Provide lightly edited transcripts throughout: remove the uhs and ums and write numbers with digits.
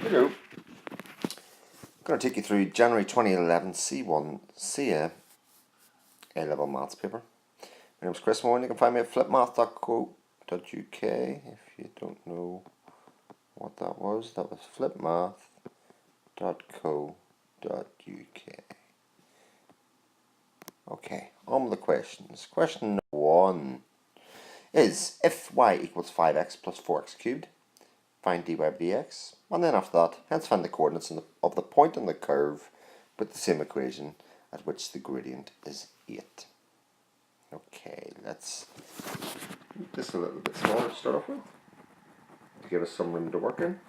Hello. I'm going to take you through January 2011 C1 CCEA A-level maths paper. My name is Chris Moore and you can find me at flipmath.co.uk. If you don't know what that was flipmath.co.uk. Okay, on with the questions. Question number 1 is, if y equals 5x plus 4x cubed, find dy by dx, and then after that, hence find the coordinates of the point on the curve with the same equation at which the gradient is 8. Okay, let's make this a little bit smaller to start off with, to give us some room to work in.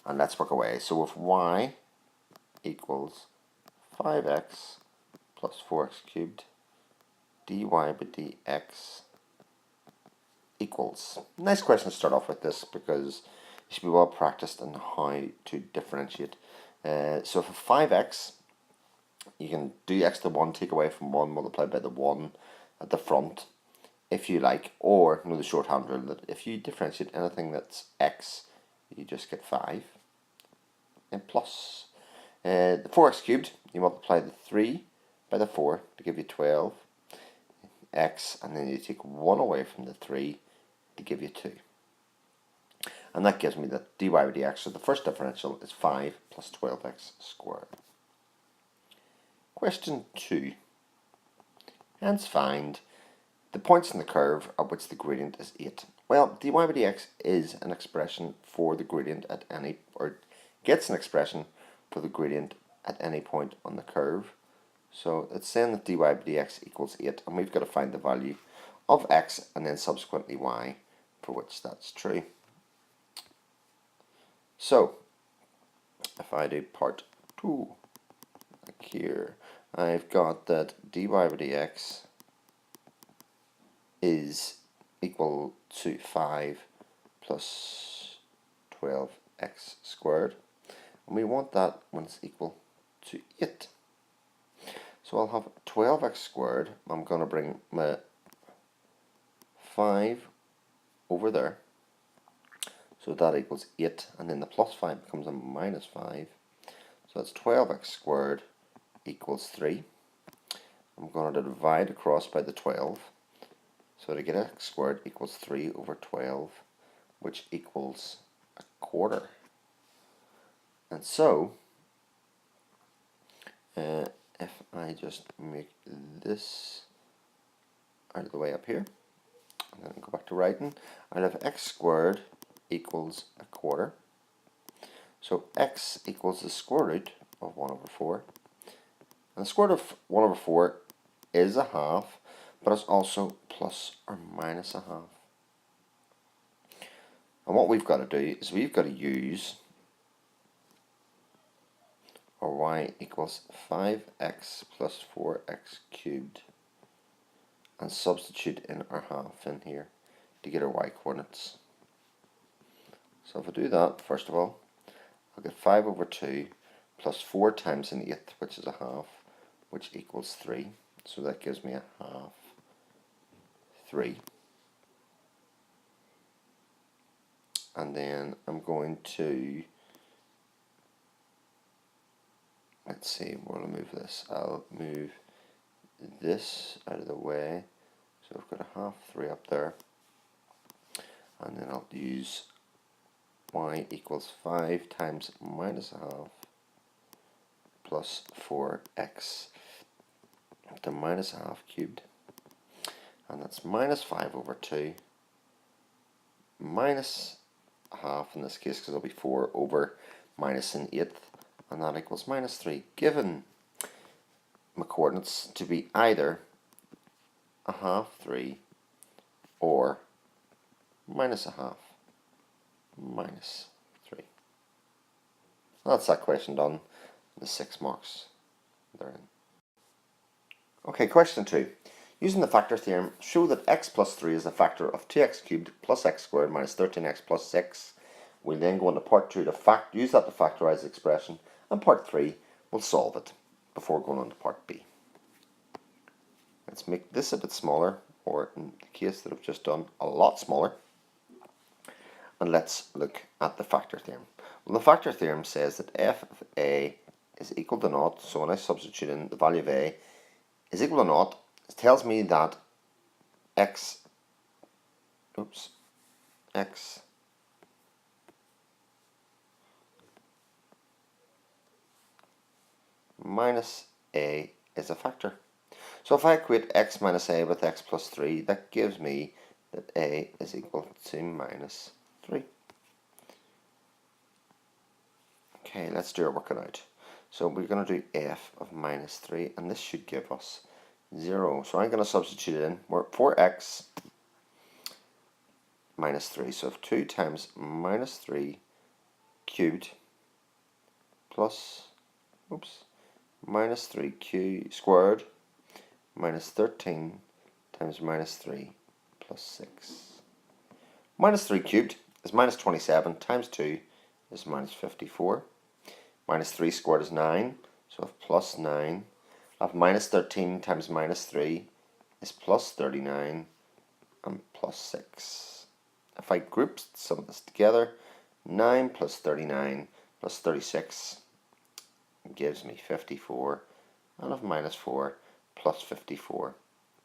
And let's work away. So if y equals 5x plus 4x cubed, dy by dx equals. Nice question to start off with this because you should be well practiced on how to differentiate. So for 5x, you can do x to the 1, take away from 1, multiplied by the 1 at the front, if you like, or know the shorthand rule that if you differentiate anything that's x, you just get 5, and plus. The 4x cubed, you multiply the 3 by the 4 to give you 12, x, and then you take 1 away from the 3 to give you 2. And that gives me that dy by dx, so the first differential is 5 plus 12x squared. Question 2. Hence find the points in the curve at which the gradient is 8. Well, dy by dx is an expression for the gradient at any, or gets an expression for the gradient at any point on the curve. So it's saying that dy by dx equals 8, and we've got to find the value of x and then subsequently y for which that's true. So if I do part 2, like here, I've got that dy by dx is equal to 5 plus 12x squared, and we want that when it's equal to 8. So I'll have 12x squared. I'm going to bring my 5 over there. So that equals 8. And then the plus 5 becomes a minus 5. So that's 12x squared equals 3. I'm going to divide across by the 12. So to get x squared equals 3 over 12, which equals a quarter. And so, if I just make this out of the way up here, and then go back to writing, I'll have x squared equals a quarter. So x equals the square root of 1 over 4. And the square root of 1 over 4 is a half, but it's also plus or minus a half. And what we've got to do is we've got to use or y equals 5x plus 4x cubed and substitute in our half in here to get our y coordinates. So if I do that, first of all, I'll get 5 over 2 plus 4 times an eighth, which is a half, which equals 3. So that gives me a half 3. And then I'm going to, let's see, where will I move this? I'll move this out of the way. So I've got a half 3 up there. And then I'll use y equals 5 times minus a half plus 4x to minus a half cubed. And that's minus 5 over 2 minus a half in this case, because it'll be 4 over minus an eighth, and that equals minus 3, given my coordinates to be either a half 3 or minus a half minus 3. That's that question done. The 6 marks therein. Okay, question 2. Using the factor theorem, show that x plus 3 is a factor of 2x cubed plus x squared minus 13x plus 6. We'll then go on to part 2 to use that to factorize the expression, and part 3 we'll solve it before going on to part B. Let's make this a bit smaller, or in the case that I've just done, a lot smaller. And let's look at the factor theorem. Well, the factor theorem says that f of a is equal to naught. So when I substitute in the value of a is equal to naught, it tells me that x minus a is a factor. So if I equate x minus a with x plus 3, that gives me that a is equal to minus 3. Okay, let's do our working out. So we're going to do f of minus 3, and this should give us 0. So I'm going to substitute it in. We're 4x minus 3. So if 2 times minus 3 cubed plus, minus 3 squared minus 13 times minus 3 plus 6. Minus 3 cubed is minus 27 times 2 is minus 54. Minus 3 squared is 9, so if plus 9. Of minus 13 times minus 3 is plus 39 and plus 6. If I group some of this together, 9 plus 39 plus 36 gives me 54, and of minus 4 plus 54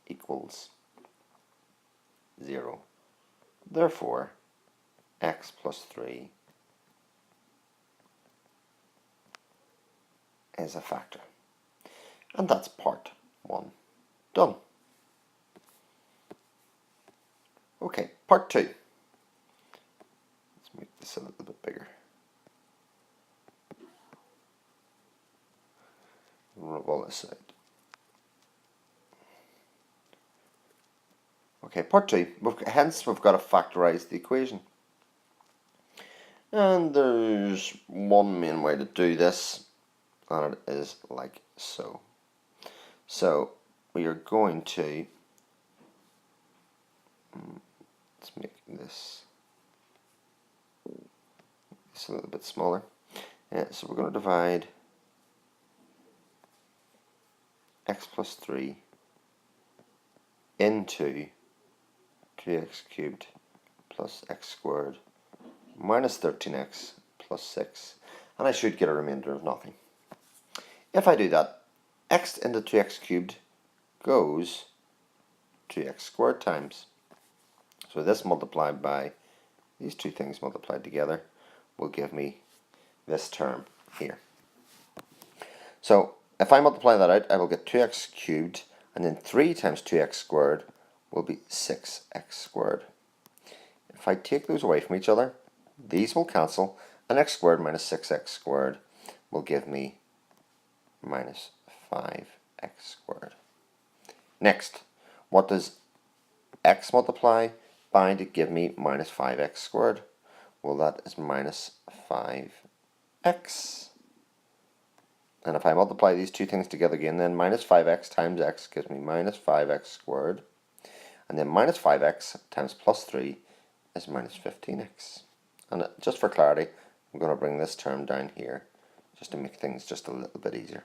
equals 0. Therefore, x plus 3 is a factor. And that's part 1 done. Okay, part 2. Let's make this a little bit bigger. Roll this out. Okay, part 2. Hence, we've got to factorize the equation. And there's one main way to do this, and it is like so. So we are going to, let's make this a little bit smaller. So we're going to divide x plus 3 into 2x cubed plus x squared minus 13x plus 6, and I should get a remainder of nothing. If I do that, x into 2x cubed goes 2x squared times. So this multiplied by these two things multiplied together will give me this term here. So if I multiply that out, I will get 2x cubed, and then 3 times 2x squared will be 6x squared. If I take those away from each other, these will cancel, and x squared minus 6x squared will give me minus 5x squared. Next, what does x multiply by to give me minus 5x squared? Well, that is minus 5x. And if I multiply these two things together again, then minus 5x times x gives me minus 5x squared. And then minus 5x times plus 3 is minus 15x. And just for clarity, I'm going to bring this term down here just to make things just a little bit easier.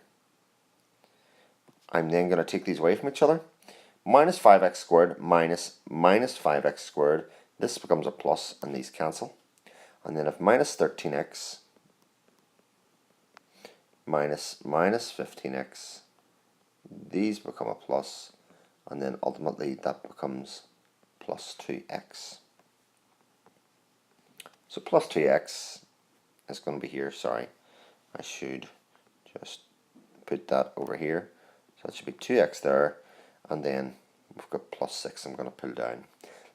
I'm then going to take these away from each other. Minus 5x squared minus 5x squared. This becomes a plus and these cancel. And then if minus 13x minus 15x, these become a plus, and then ultimately that becomes plus 2x. So plus 2x is going to be here. Sorry, I should just put that over here. So that should be 2x there, and then we've got plus 6 I'm going to pull down.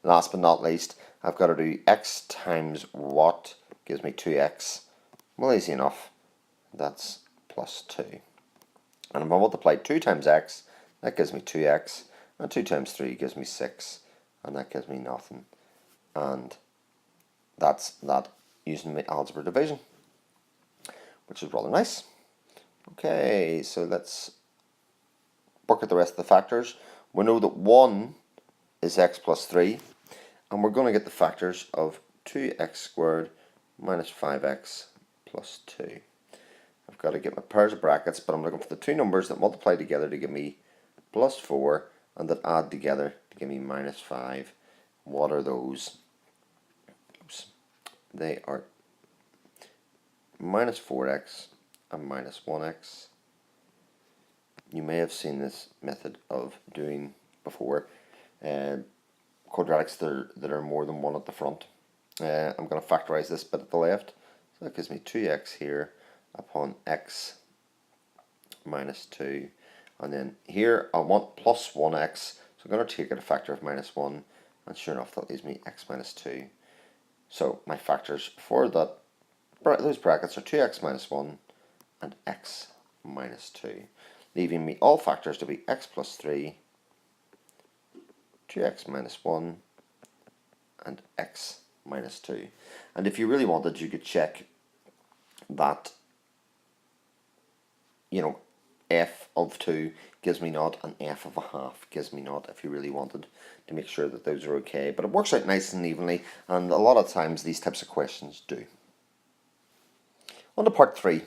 Last but not least, I've got to do x times what gives me 2x. Well, easy enough. That's plus 2. And if I multiply 2 times x, that gives me 2x, and 2 times 3 gives me 6, and that gives me nothing. And that's that using my algebra division, which is rather nice. Okay, so let's work at the rest of the factors. We know that 1 is x plus 3, and we're going to get the factors of 2x squared minus 5x plus 2. I've got to get my pairs of brackets, but I'm looking for the two numbers that multiply together to give me plus 4 and that add together to give me minus 5. What are those? Oops. they are minus 4x and minus 1x. You may have seen this method of doing before. Quadratics that are more than 1 at the front. I'm going to factorize this bit at the left. So that gives me 2x here upon x minus 2. And then here I want plus 1x. So I'm going to take it a factor of minus 1. And sure enough, that leaves me x minus 2. So my factors for those brackets are 2x minus 1 and x minus 2. Leaving me all factors to be x plus 3, 2x minus 1, and x minus 2. And if you really wanted, you could check that, f of 2 gives me naught and f of a half gives me naught, if you really wanted to make sure that those are okay. But it works out nice and evenly, and a lot of times these types of questions do. On to part 3.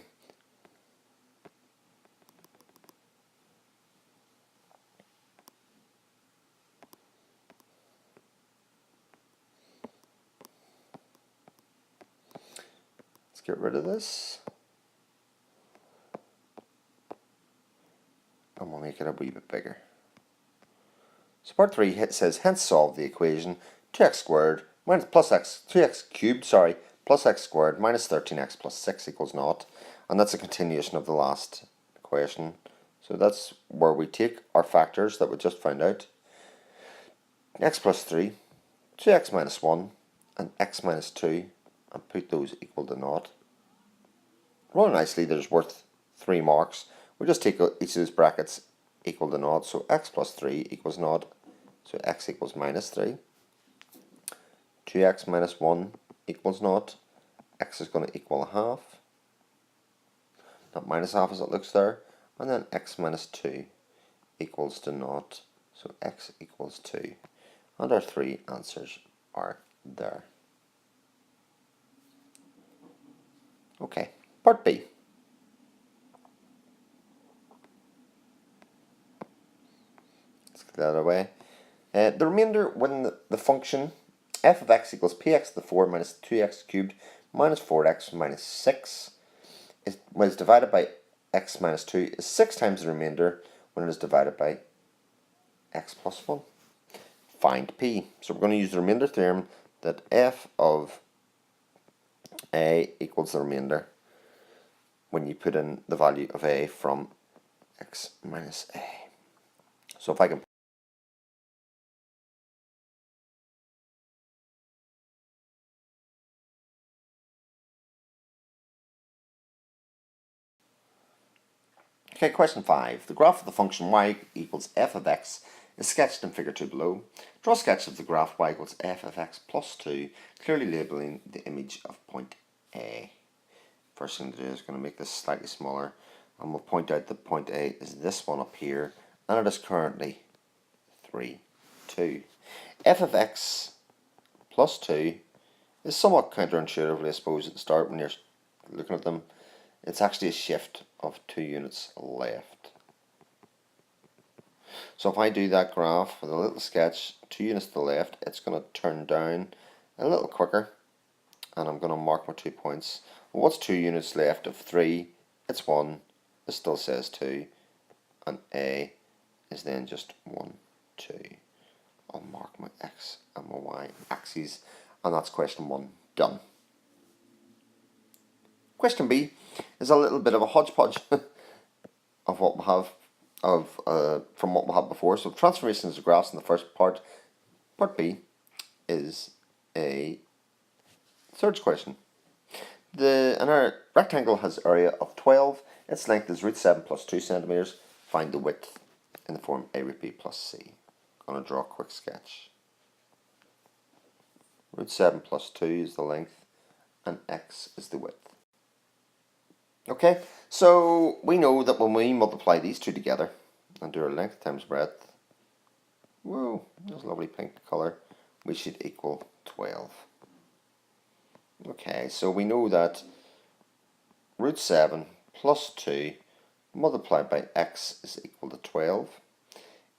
Let's get rid of this. And we'll make it a wee bit bigger. So part 3 says, hence solve the equation 2x squared minus plus x, 2x cubed, plus x squared minus 13x plus 6 equals naught. And that's a continuation of the last equation. So that's where we take our factors that we just found out. X plus 3, 2x minus 1, and x minus 2, and put those equal to naught. Rather nicely, there's worth 3 marks. We'll just take each of those brackets equal to naught. So x plus 3 equals naught. So x equals minus 3. 2x minus 1 equals naught. X is going to equal a half. Not minus half as it looks there. And then x minus 2 equals to naught. So x equals 2. And our 3 answers are there. Okay, part B. That away. The remainder when the function f of x equals px to the 4 minus 2x cubed minus 4x minus 6 when it's divided by x minus 2 is 6 times the remainder when it is divided by x plus 1. Find p. So we're going to use the remainder theorem that f of a equals the remainder when you put in the value of a from x minus a. So if I can Okay, question 5. The graph of the function y equals f of x is sketched in figure 2 below. Draw a sketch of the graph y equals f of x plus 2, clearly labelling the image of point A. First thing to do is going to make this slightly smaller, and we'll point out that point A is this one up here, and it is currently 3, 2. F of x plus 2 is somewhat counterintuitively, I suppose, at the start when you're looking at them. It's actually a shift of 2 units left. So if I do that graph with a little sketch, 2 units to the left, it's going to turn down a little quicker, and I'm going to mark my 2 points. Well, what's 2 units left of 3? It's 1. It still says 2, and A is then just 1, 2. I'll mark my x and my y axes, and that's question 1 done. Question B is a little bit of a hodgepodge of what we have from what we had before. So transformations of graphs in the first part. Part B is a third question. And our rectangle has area of 12. Its length is root 7 plus 2 centimeters. Find the width in the form a root b plus c. I'm going to draw a quick sketch. Root 7 plus 2 is the length, and x is the width. Okay, so we know that when we multiply these two together and do our length times breadth, whoa, there's a lovely pink colour, we should equal 12. Okay, so we know that root 7 plus 2 multiplied by x is equal to 12.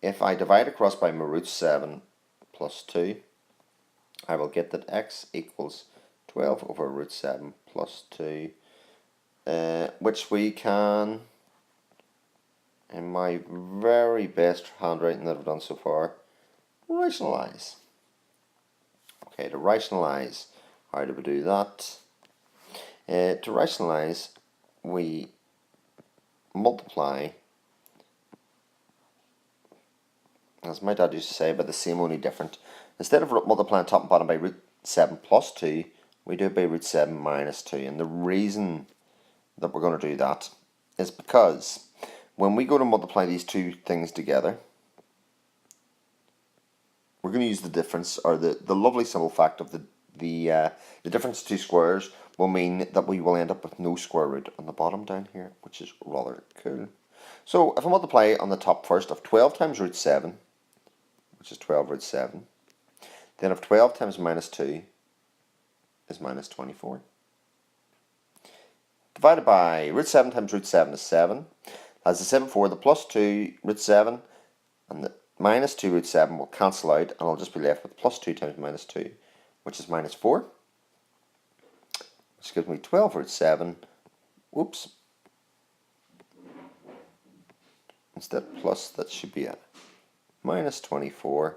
If I divide across by my root 7 plus 2, I will get that x equals 12 over root 7 plus 2, which we can, in my very best handwriting that I've done so far, rationalize. Okay, to rationalize, how do we do that? To rationalize, we multiply, as my dad used to say, by the same only different. Instead of multiplying top and bottom by root 7 plus 2, we do it by root 7 minus 2. And the reason that we're going to do that is because when we go to multiply these two things together, we're going to use the difference, or the lovely simple fact of the difference of two squares will mean that we will end up with no square root on the bottom down here, which is rather cool. So if I multiply on the top first of 12 times root 7, which is 12 root 7, then of 12 times minus 2 is minus 24. Divided by root 7 times root 7 is 7. As I said before, the plus 2 root 7 and the minus 2 root 7 will cancel out, and I'll just be left with plus 2 times minus 2, which is minus 4. Which gives me 12 root 7. Whoops. Instead of plus, that should be a minus 24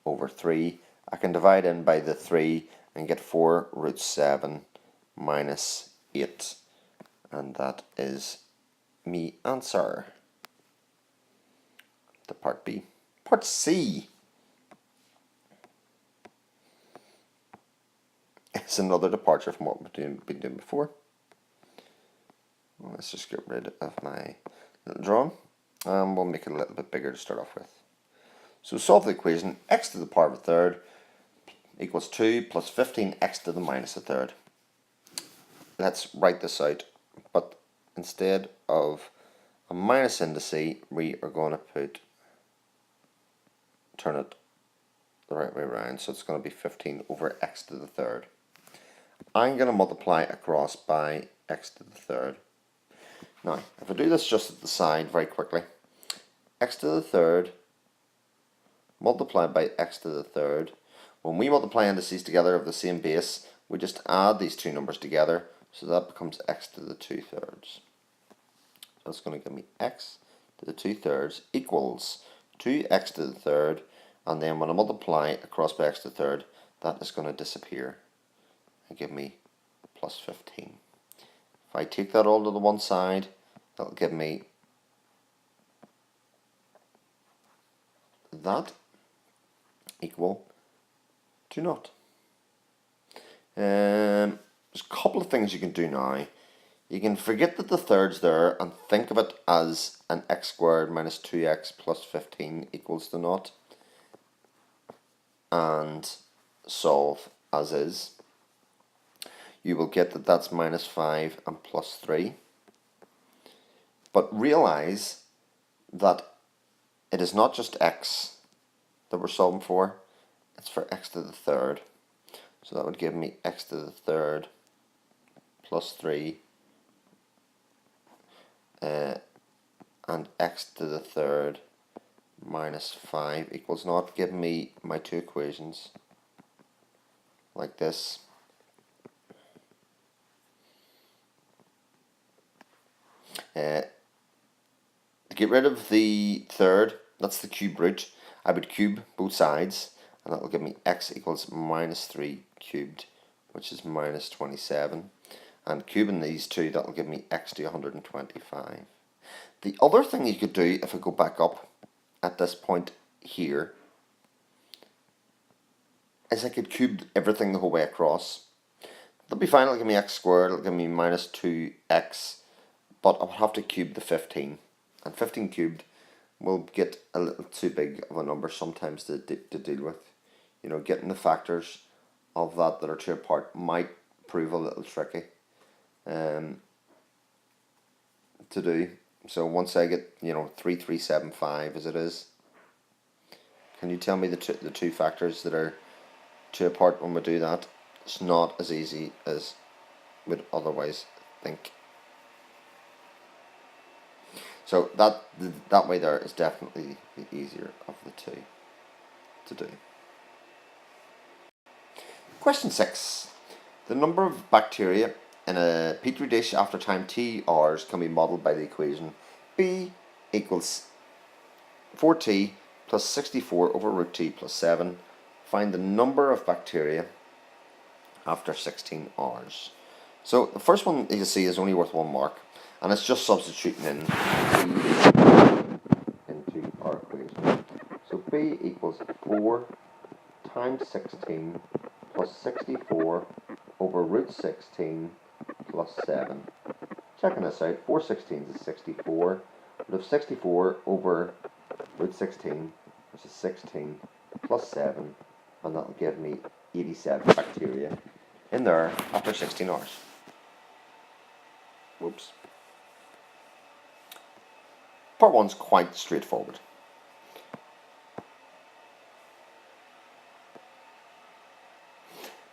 over 3. I can divide in by the 3 and get 4 root 7 minus 8. And that is me answer. The part B. Part C is another departure from what we've been doing before. Let's just get rid of my little drawing, and we'll make it a little bit bigger to start off with. So solve the equation x to the power of a third equals 2 plus 15x to the minus a third. Let's write this out, but instead of a minus indice, we are going to turn it the right way around, so it's going to be 15 over x to the third. I'm going to multiply across by x to the third. Now, if I do this just at the side very quickly, x to the third multiplied by x to the third. When we multiply indices together of the same base, we just add these two numbers together, so that becomes x to the 2/3. So that's going to give me x to the 2/3 equals 2x to the third, and then when I multiply across by x to the third, that is going to disappear and give me plus 15. If I take that all to the one side, that'll give me that equal to naught. There's a couple of things you can do now. You can forget that the third's there and think of it as an x squared minus 2x plus 15 equals to naught, and solve as is. You will get that that's minus 5 and plus 3. But realize that it is not just x that we're solving for, it's for x to the third. So that would give me x to the third plus 3 and x to the third minus 5 equals naught, giving me my two equations like this. To get rid of the third, that's the cube root, I would cube both sides, and that will give me x equals minus 3 cubed, which is minus 27. And cubing these two, that will give me x to 125. The other thing you could do, if I go back up at this point here, is I could cube everything the whole way across. That'll be fine, it'll give me x squared, it'll give me minus 2x, but I would have to cube the 15. And 15 cubed will get a little too big of a number sometimes to deal with. You know, getting the factors of that are two apart might prove a little tricky to do. So once I get, 3375 as it is, can you tell me the two factors that are two apart when we do that? It's not as easy as we'd otherwise think. So that way there is definitely the easier of the two to do. Question 6. The number of bacteria in a petri dish after time t hours can be modelled by the equation b equals 4t plus 64 over root t plus 7. Find the number of bacteria after 16 hours. So the first one you can see is only worth 1 mark, and it's just substituting in into our equation. So b equals 4 times 16 plus 64 over root 16 plus 7. Checking this out, 4 16s is 64. Root of 64 over root 16, which is 16, plus 7, and that'll give me 87 bacteria in there after 16 hours. Whoops. Part 1's quite straightforward.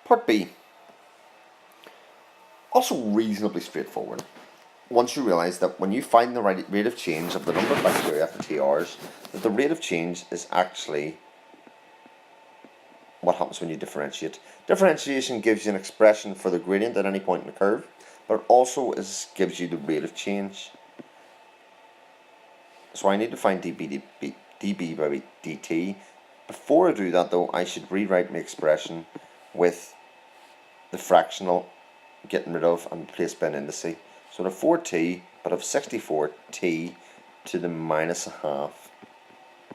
Part B, also reasonably straightforward. Once you realise that when you find the rate of change of the number of bacteria after t hours, that the rate of change is actually what happens when you differentiate. Differentiation gives you an expression for the gradient at any point in the curve, but it also gives you the rate of change. So I need to find dB by dt. Before I do that though, I should rewrite my expression with the fractional getting rid of and replaced by an indice. So the 4t, but of 64t to the minus a half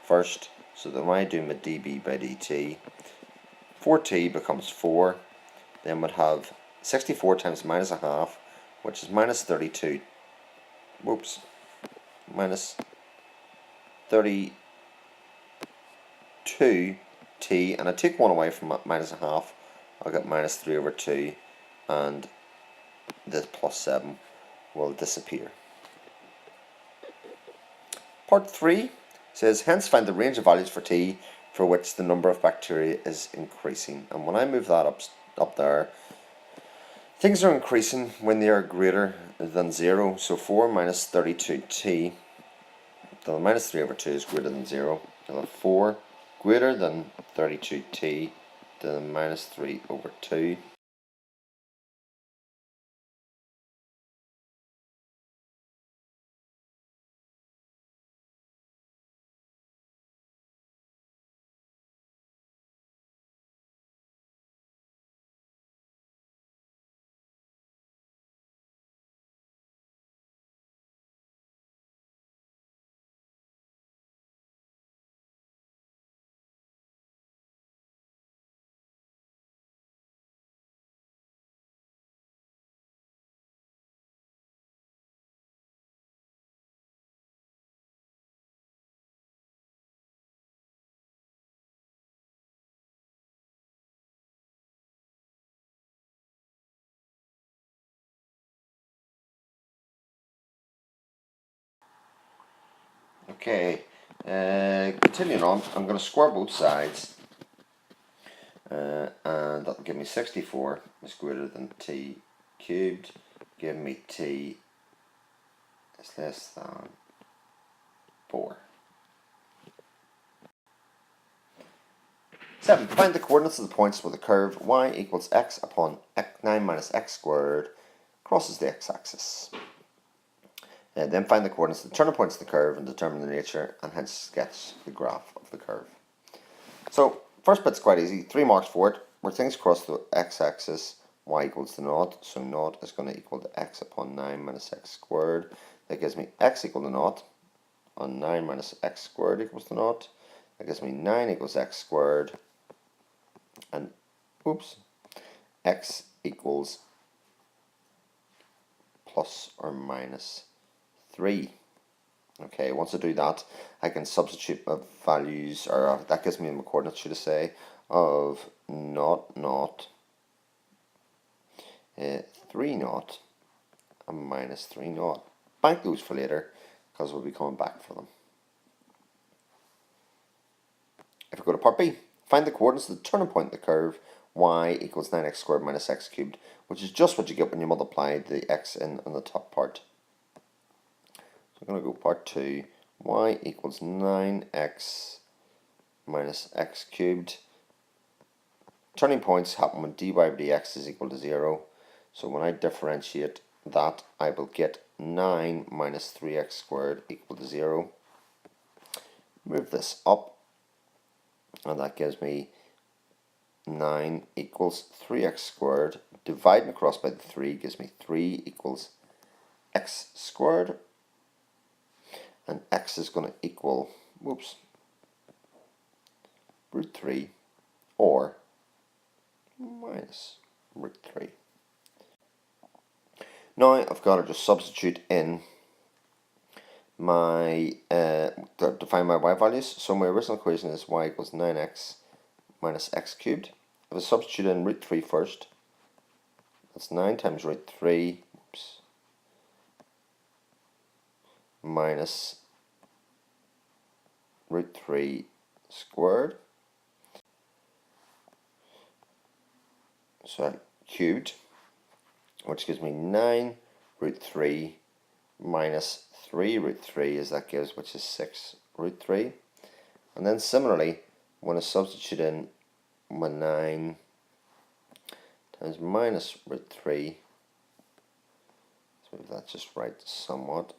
first. So then when I do my dB by dt, 4t becomes 4. Then we'd have 64 times minus a half, which is minus 32. Whoops. Minus 32t, and I take 1 away from minus a half, I'll get minus 3 over 2, and this plus 7 will disappear. Part 3 says, hence find the range of values for t for which the number of bacteria is increasing. And when I move that up there, things are increasing when they are greater than 0. So 4 minus 32t, the minus 3 over 2 is greater than 0. So 4 greater than 32t to the minus 3 over 2. Okay, continuing on, I'm going to square both sides, and that'll give me 64 is greater than t cubed, give me t is less than 4. 7. Find the coordinates of the points where the curve y equals x upon 9 minus x squared crosses the x-axis. Then find the coordinates of the turning points of the curve and determine the nature, and hence sketch the graph of the curve. So, first bit's quite easy. 3 marks for it. Where things cross the x-axis, y equals to 0. So 0 is going to equal to x upon 9 minus x squared. That gives me x equal to 0. On 9 minus x squared equals to 0. That gives me 9 equals x squared. And, oops, x equals plus or minus 3. Okay, once I do that, I can substitute values, or that gives me my coordinates, should I say, of 0, 0, 3, 0, and minus 3, 0. Bank those for later, because we'll be coming back for them. If we go to part B, find the coordinates of the turning point of the curve, y equals 9x squared minus x cubed, which is just what you get when you multiply the x in on the top part. So I'm going to go part 2, y equals 9x minus x cubed. turning points happen when dy by dx is equal to 0. So when I differentiate that, I will get 9 minus 3x squared equal to 0. Move this up, and that gives me 9 equals 3x squared. Dividing across by the 3 gives me 3 equals x squared. And x is going to equal, root 3 or minus root 3. Now I've got to just substitute in my, to find my y values. So my original equation is y equals 9x minus x cubed. If I substitute in root 3 first, that's 9 times root 3, minus root 3 squared, so cubed, which gives me 9 root 3 minus 3 root 3 as that gives, which is 6 root 3. And then similarly, when I substitute in my 9 times minus root 3, so if that's just right somewhat,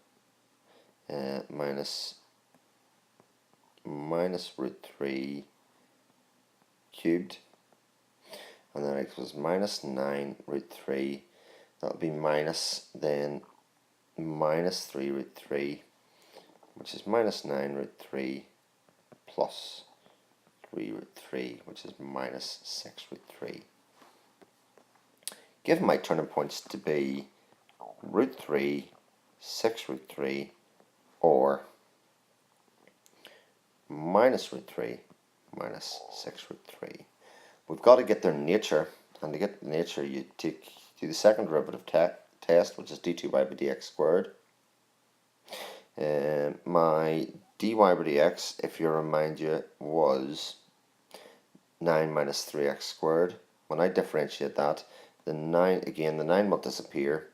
minus root 3 cubed, and then it equals minus 9 root 3. That'll be minus then minus 3 root 3, which is minus 9 root 3 plus 3 root 3, which is minus 6 root 3. Given my turning points to be root 3, 6 root 3, or minus root 3 minus 6 root 3. We've got to get their nature, and to get the nature you do the second derivative test, which is d2y by dx squared. My dy by dx, if you remind you, was 9 minus 3x squared. When I differentiate that, the 9 will disappear,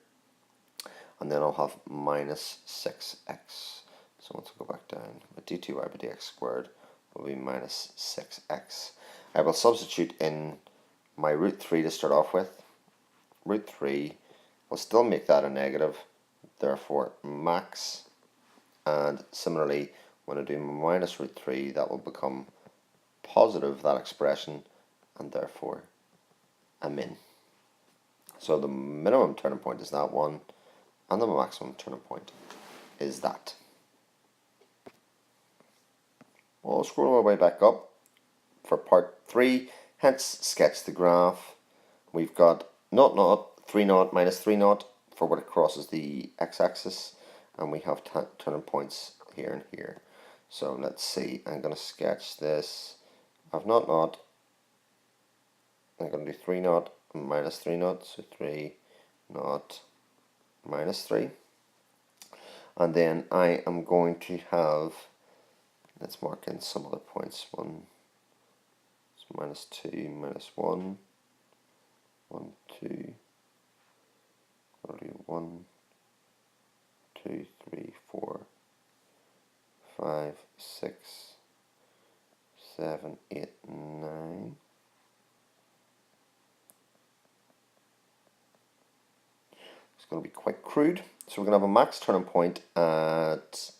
and then I'll have minus 6x. So let's go back down. My d2y by dx squared will be minus 6x. I will substitute in my root 3 to start off with. Root 3 will still make that a negative, therefore max. And similarly, when I do minus root 3, that will become positive, that expression, and therefore a min. So the minimum turning point is that one, and the maximum turning point is that. I'll scroll my way back up for part 3, hence sketch the graph. We've got 0, 0, 3, 0, minus 3, 0 for what it crosses the x-axis, and we have turning points here and here. So let's see, I'm going to sketch this. I have 0, 0, I'm going to do 3, 0, minus 3, 0, so 3, 0, minus 3. And then I am going to have, let's mark in some other points. 1, minus 2, minus 1, 1, 2, 1, 2, 3, 4, 5, 6, 7, 8, 9. It's going to be quite crude. So we're going to have a max turning point at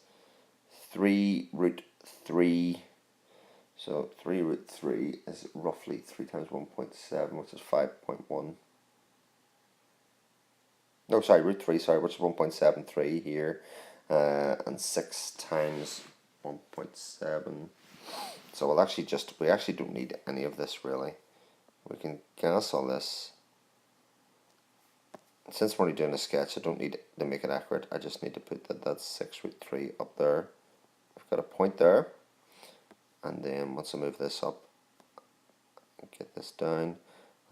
3 root 3. So 3 root 3 is roughly 3 times 1.7, which is 5.1. No, sorry, root 3, sorry, which is 1.73 here. And 6 times 1.7. So we actually don't need any of this really. We can cancel this. Since we're only doing a sketch, I don't need to make it accurate. I just need to put that's 6 root 3 up there. I've got a point there. And then once I move this up, get this down,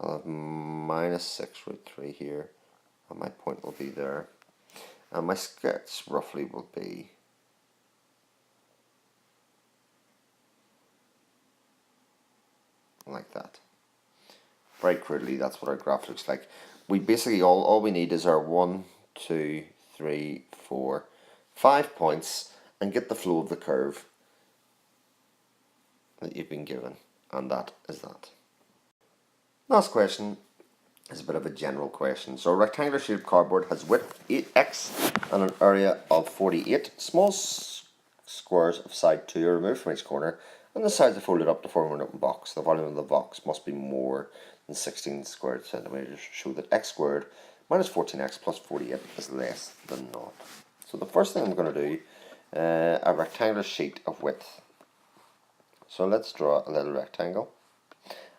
I'll have minus 6 root 3 here. And my point will be there. And my sketch roughly will be like that. Very crudely, that's what our graph looks like. We basically, all we need is our 1, 2, 3, 4, 5 points and get the flow of the curve that you've been given. And that is that. Last question is a bit of a general question. So a rectangular shaped cardboard has width 8x and an area of 48. Small squares of side 2 are removed from each corner and the sides are folded up to form an open box. The volume of the box must be more than 16 squared centimeters. Show that x squared minus 14x plus 48 is less than 0. So the first thing I'm going to do, a rectangular sheet of width. So let's draw a little rectangle,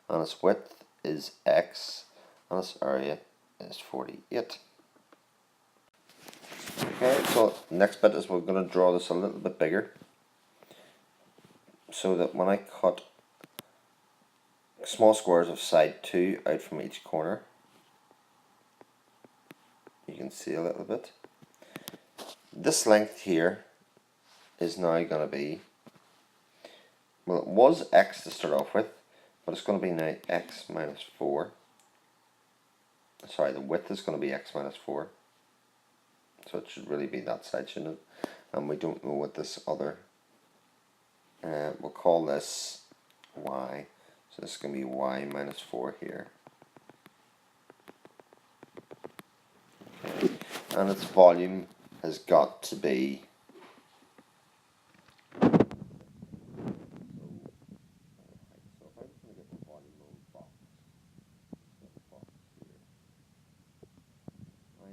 and its width is x and its area is 48. Okay, so next bit is we're going to draw this a little bit bigger, so that when I cut small squares of side 2 out from each corner, you can see a little bit. This length here is now going to be, well, it was x to start off with, but it's going to be now x minus 4. Sorry, the width is going to be x minus 4. So it should really be that side, shouldn't it? And we don't know what this other, we'll call this y. So this is going to be y minus 4 here. Okay. And its volume has got to be, I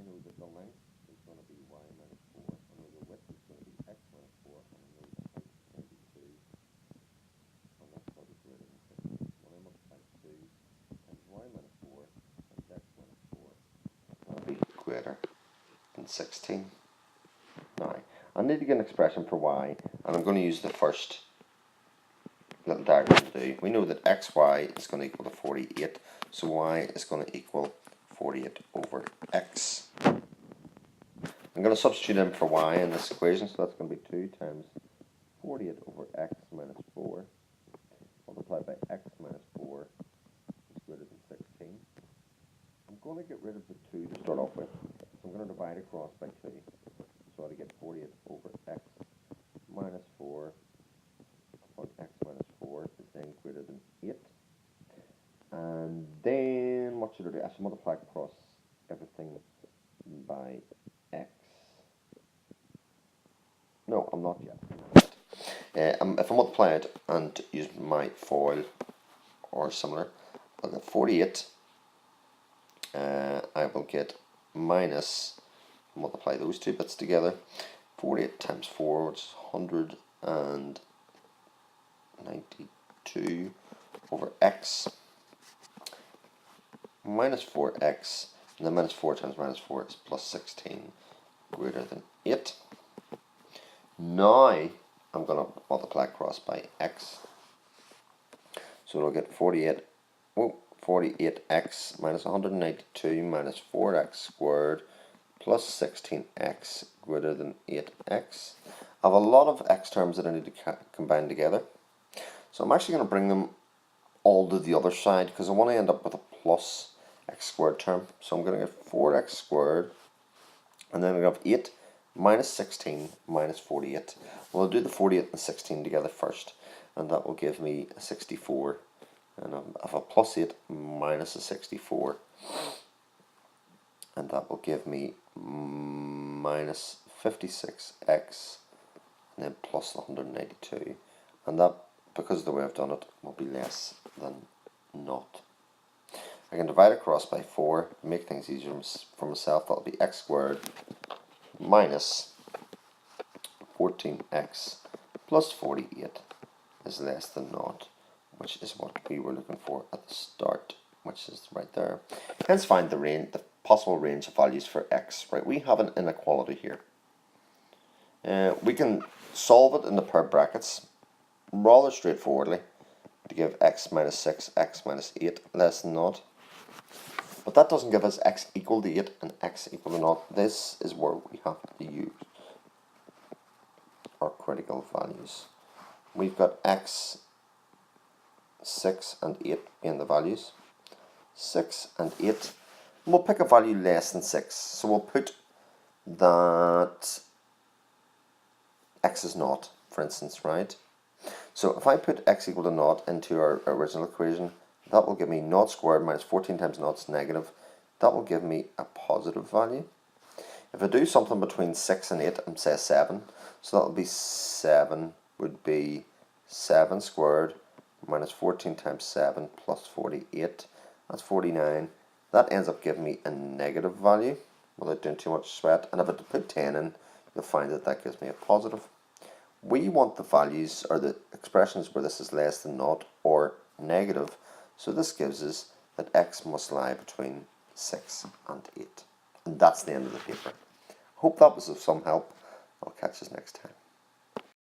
know that the length is going to be y minus 4, I know the width is going to be x minus 4, and I know the height is going to be 2, and that's got to be greater than 16. When I multiply 2 times y minus 4 times x minus 4, that'll be greater than 16. Now, I need to get an expression for y, and I'm going to use the first little diagram to do. We know that xy is going to equal to 48, so y is going to equal 48 over x. I'm going to substitute in for y in this equation, so that's going to be 2 times 48 over x minus 4 multiplied by x minus 4 is greater than 16. I'm going to get rid of the 2 to start off with, so I'm going to divide across by 2. So I get 48 over x minus 4 upon x minus 4 is then greater than 8. And then what should I do? I should multiply across everything by x. No, I'm not yet. If I multiply it and use my FOIL or similar, I'll get 48. I will get minus, multiply those two bits together, 48 times 4, which is 192 over x minus 4x, and then minus 4 times minus 4 is plus 16, greater than 8. Now I'm going to multiply across by x, so it'll get 48x minus 192 minus 4x squared plus 16x greater than 8x. I have a lot of x terms that I need to combine together, so I'm actually going to bring them all to the other side because I want to end up with a plus x squared term. So I'm going to get 4x squared, and then I'm going to have 8 minus 16 minus 48. Well, I'll do the 48 and 16 together first, and that will give me a 64. And I have a plus 8 minus a 64, and that will give me minus 56x, and then plus the 192. And that, because of the way I've done it, will be less than 0. I can divide across by 4 to make things easier for myself. That'll be x squared minus 14x plus 48 is less than 0, which is what we were looking for at the start, which is right there. Hence find the possible range of values for x. Right, we have an inequality here. We can solve it in the paired brackets rather straightforwardly to give x minus 6, x minus 8 less than 0. But that doesn't give us x equal to 8 and x equal to 0. This is where we have to use our critical values. We've got x, 6 and 8 being the values. 6 and 8. And we'll pick a value less than 6. So we'll put that x is 0, for instance, right? So if I put x equal to 0 into our original equation, that will give me 0 squared minus 14 times 0 is negative. That will give me a positive value. If I do something between 6 and 8, and say 7, so that will be 7 would be 7 squared minus 14 times 7 plus 48. That's 49. That ends up giving me a negative value without doing too much sweat. And if I put 10 in, you'll find that that gives me a positive. We want the values, or the expressions where this is less than 0 or negative. So this gives us that x must lie between 6 and 8. And that's the end of the paper. Hope that was of some help. I'll catch you next time.